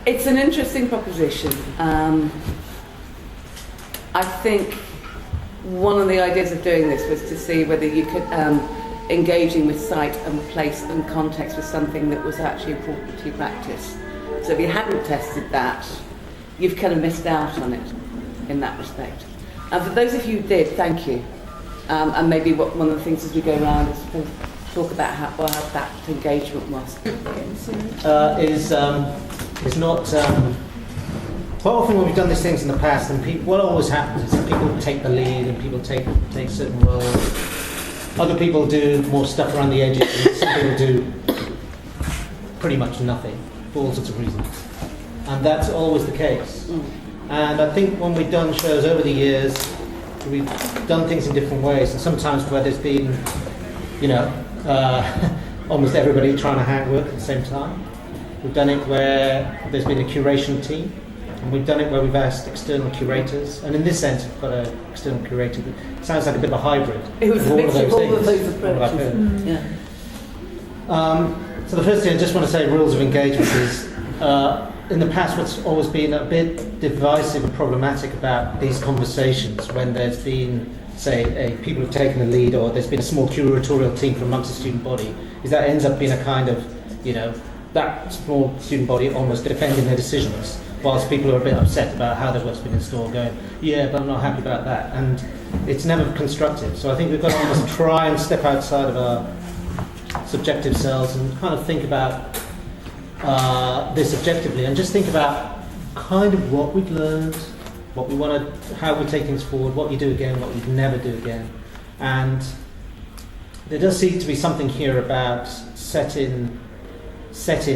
It's an interesting proposition. I think one of the ideas of doing this was to see whether you could engaging with site and place and context was something that was actually important to your practice. So if you hadn't tested that, you've kind of missed out on it in that respect. And for those of you who did, thank you. And maybe one of the things as we go around is to talk about how that engagement was. Is not. Quite often when we've done these things in the past, and what always happens is that people take the lead and people take certain roles. Other people do more stuff around the edges, and some people do pretty much nothing for all sorts of reasons. And that's always the case. And I think when we've done shows over the years, we've done things in different ways, and sometimes where there's been, almost everybody trying to handwork at the same time. We've done it where there's been a curation team, and we've done it where we've asked external curators, and in this sense we've got an external curator that sounds like a bit of a hybrid. It was a mixture of all of those approaches. So the first thing I just want to say, rules of engagement is, in the past what's always been a bit divisive and problematic about these conversations when there's been, say, people who've taken the lead, or there's been a small curatorial team from amongst the student body, is that it ends up being a kind of, that small student body almost defending their decisions, whilst people are a bit upset about how their work's been installed, going, yeah, but I'm not happy about that. And it's never constructive. So I think we've got to almost try and step outside of our subjective selves and kind of think about this objectively, and just think about kind of what we've learned, what we want to, how we take things forward, what we do again, what we never do again. And there does seem to be something here about setting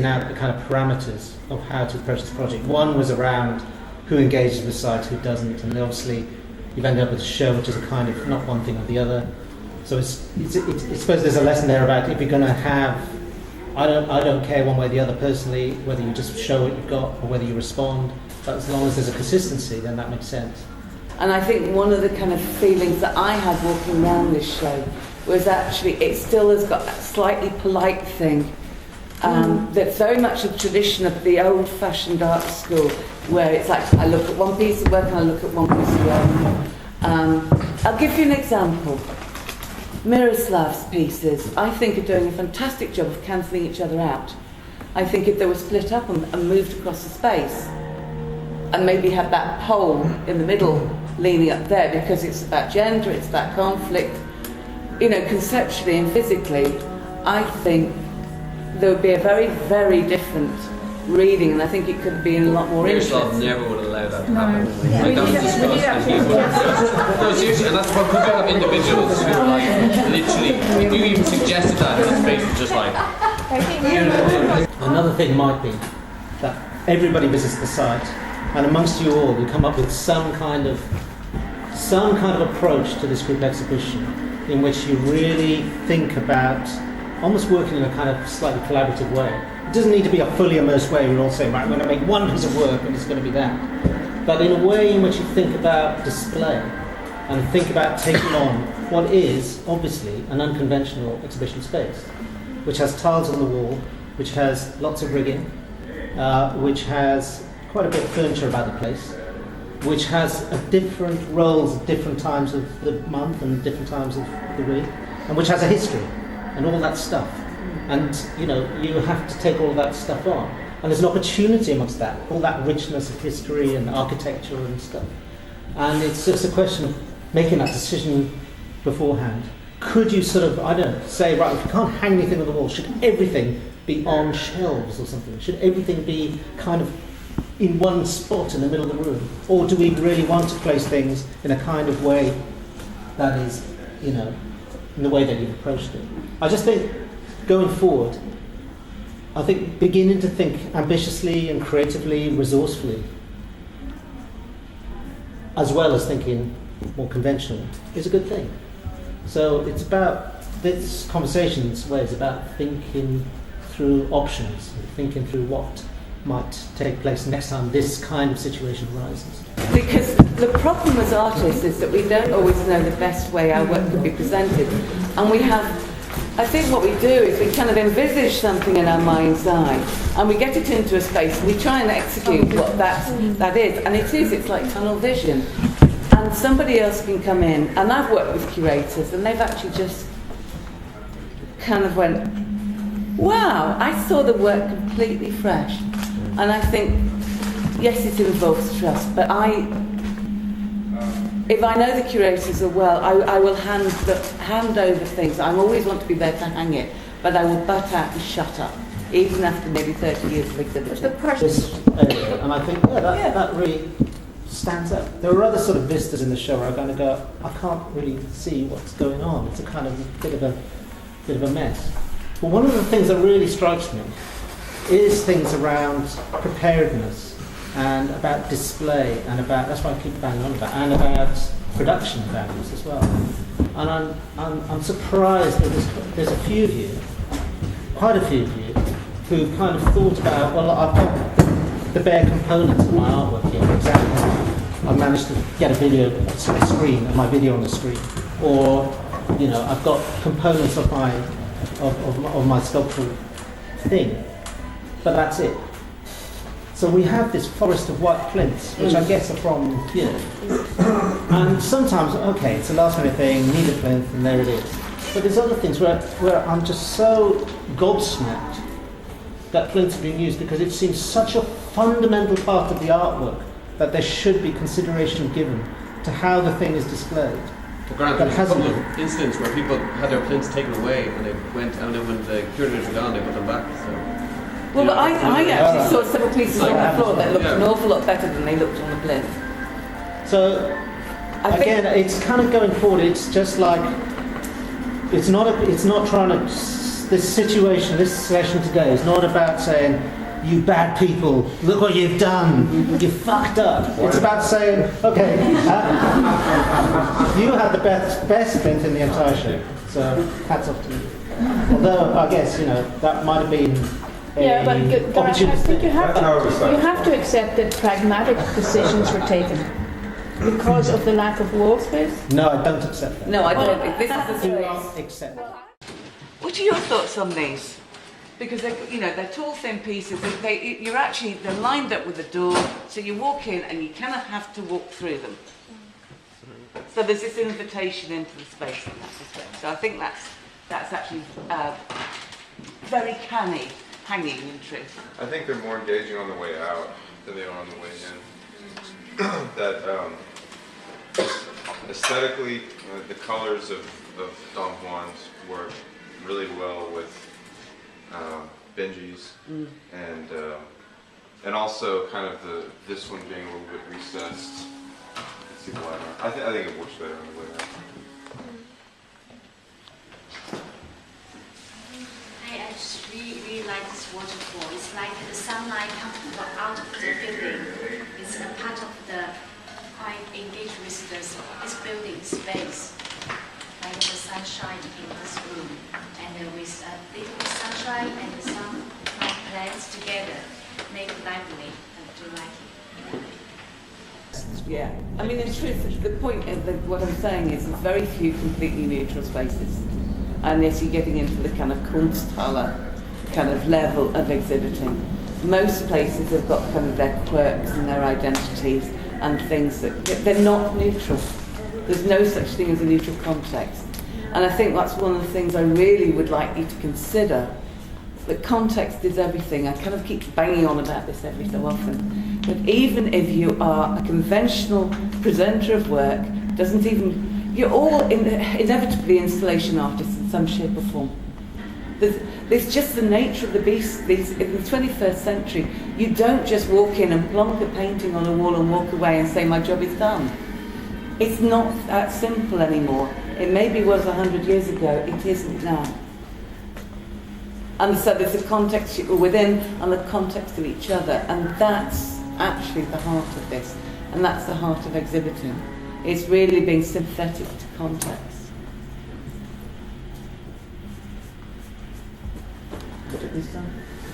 out the kind of parameters of how to approach this project. One was around who engages with site, who doesn't, and obviously you've ended up with a show which is a kind of not one thing or the other. So I suppose there's a lesson there about if you're going to have, I don't care one way or the other personally, whether you just show what you've got or whether you respond, but as long as there's a consistency, then that makes sense. And I think one of the kind of feelings that I had walking around this show was actually it still has got that slightly polite thing. That's very much a tradition of the old-fashioned art school, where it's like I look at one piece of work and I look at one piece of work. I'll give you an example. Miroslav's pieces, I think, are doing a fantastic job of cancelling each other out. I think if they were split up and moved across the space, and maybe had that pole in the middle leaning up there, because it's about gender, it's about conflict, conceptually and physically, I think there would be a very, very different reading, and I think it could be in a lot more interest. Miroslav never would allow that to happen. Like that was discussed. No, seriously, and that's what we have individuals who are like literally. If you even suggested that, and the space was just like. Another thing might be that everybody visits the site, and amongst you all, you come up with some kind of approach to this group exhibition, in which you really think about almost working in a kind of slightly collaborative way. It doesn't need to be a fully immersed way. We're all saying, right, we're going to make one piece of work and it's going to be that. But in a way in which you think about display and think about taking on what is, obviously, an unconventional exhibition space, which has tiles on the wall, which has lots of rigging, which has quite a bit of furniture about the place, which has different roles at different times of the month and different times of the week, and which has a history and all that stuff. And you have to take all that stuff on, and there's an opportunity amongst that, all that richness of history and architecture and stuff. And it's just a question of making that decision beforehand. Could you say, right, if you can't hang anything on the wall, should everything be on shelves or something? Should everything be kind of in one spot in the middle of the room? Or do we really want to place things in a kind of way that is, in the way that you've approached it? I just think, going forward, I think beginning to think ambitiously and creatively, resourcefully, as well as thinking more conventionally, is a good thing. So it's about, this conversation's way is about thinking through options, thinking through what might take place next time this kind of situation arises. Because the problem as artists is that we don't always know the best way our work could be presented, and we have I think what we do is we kind of envisage something in our mind's eye and we get it into a space and we try and execute what that is. And it's like tunnel vision. And somebody else can come in, and I've worked with curators and they've actually just kind of went, wow, I saw the work completely fresh. And I think, yes, it involves trust, but if I know the curators are well, I will hand over things. I always want to be there to hang it, but I will butt out and shut up, even after maybe 30 years of exhibiting. This area, and I think, that really stands out. There are other sort of vistas in the show where I'm going to go, I can't really see what's going on. It's a kind of bit of a mess. But one of the things that really strikes me is things around preparedness and about display and about, that's why I keep banging on about, and about production values as well. And I'm surprised that there's a few of you, quite a few of you, who kind of thought about, well, I've got the bare components of my artwork here. For example, I managed to get a video on the screen, my video on the screen, or I've got components of my sculptural thing, but that's it. So we have this forest of white flints, which I guess are from here. And sometimes, okay, it's a last minute thing, need a plinth, and there it is. But there's other things where I'm just so gobsmacked that plinths are being used, because it seems such a fundamental part of the artwork that there should be consideration given to how the thing is displayed. Geraint, there's a couple of incidents where people had their plinths taken away and they went, and then when the curators were gone, they put them back. So. Well, but I actually saw several pieces on the floor that looked an awful lot better than they looked on the plinth. So, again, it's kind of going forward. It's just like it's not trying to. This situation, this session today is not about saying, "You bad people, look what you've done. You fucked up." It's about saying, "Okay, you had the best plinth in the entire show, so hats off to you." Although I guess that might have been. Yeah, but I think you have to accept that pragmatic decisions were taken because of the lack of wall space. No, I don't accept that. No, I don't. This is the Do not accept that. What are your thoughts on these? Because they're tall, thin pieces. They're lined up with the door, so you walk in and you kind of have to walk through them. So there's this invitation into the space in that respect. So I think that's actually very canny. Hanging in truth. I think they're more engaging on the way out than they are on the way in. That aesthetically, the colors of Don Juan's work really well with Benji's, and also kind of this one being a little bit recessed. Let's see the light on. I think it works better on the way out. I just really like this waterfall. It's like the sunlight comes out of the building. It's a part of the quite engaged with this building space. Like the sunshine in this room, and with a little sunshine and some plants together, make it lively. I do like it. Yeah, I mean, in truth, the point of what I'm saying is there's very few completely neutral spaces. Unless you're getting into the kind of Kunsthalle kind of level of exhibiting. Most places have got kind of their quirks and their identities and things that they're not neutral. There's no such thing as a neutral context. And I think that's one of the things I really would like you to consider, that context is everything. I kind of keep banging on about this every so often. But even if you are a conventional presenter of work, you're all inevitably installation artists in some shape or form. There's just the nature of the beast. In the 21st century, you don't just walk in and plonk a painting on a wall and walk away and say, my job is done. It's not that simple anymore. It maybe was 100 years ago, it isn't now. And so there's a context within and the context of each other, and that's actually the heart of this, and that's the heart of exhibiting. It's really being sympathetic to context.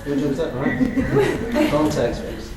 Which one's that, right? Context, please.